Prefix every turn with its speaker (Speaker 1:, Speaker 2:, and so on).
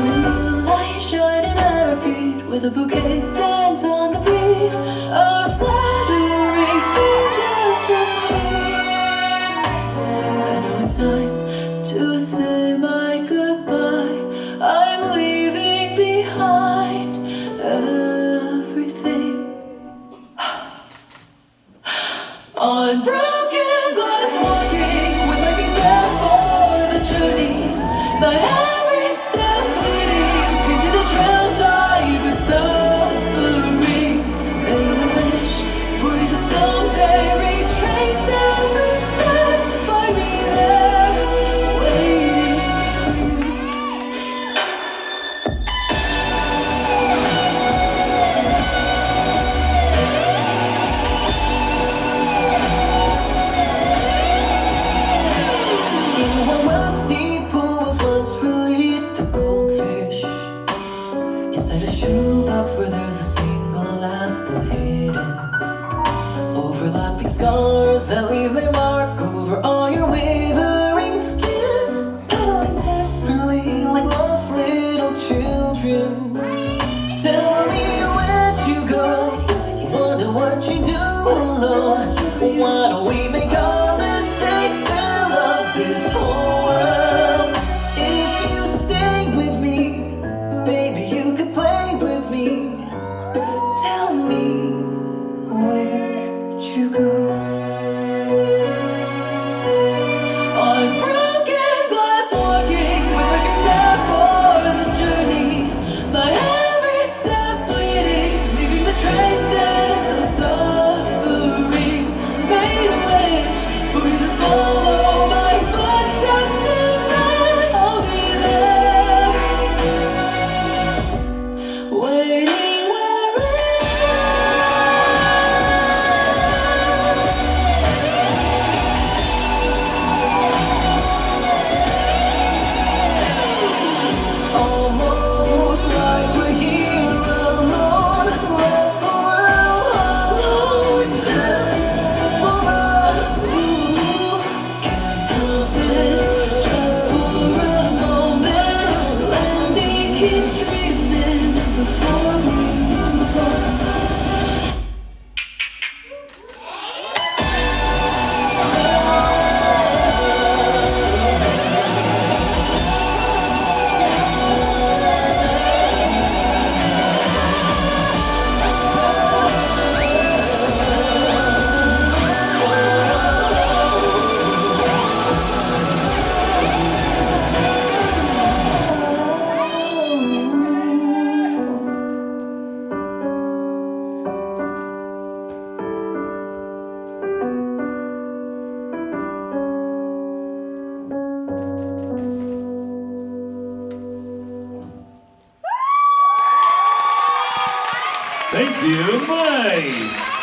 Speaker 1: Moonlight shining at our feet with a bouquet scent on the breeze. Our flattering fingertips meet. I know it's time to say my goodbye. I'm leaving behind everything. On broken glass, walking with my feet bare for the journey. My every step bleeding into the trail dyed with suffering. Made a wish for you to someday retrace every step. Find me there, waiting for you.
Speaker 2: One rusty pool was once released a goldfish inside a shoebox where there's a single apple hidden. Overlapping scars that leave their mark over all your withering skin. Paddling desperately like lost little children. Tell me where'd you go? Wonder what you do alone. Why don't we make our mistakes fill up this whole world? If you stay with me, maybe you could play with me. Tell me, where'd you go?
Speaker 1: On broken glass, walking with my feet bare for the journey. My every step bleeding, leaving the traces of suffering. Made a wish for you to follow my footsteps tonight. I'll be there, waiting where it
Speaker 2: Almost like we're here alone. Let the world hollow itself for us.
Speaker 1: can't help it, just for a moment. Let me keep dreaming before we move on.
Speaker 3: Thank you, Mai.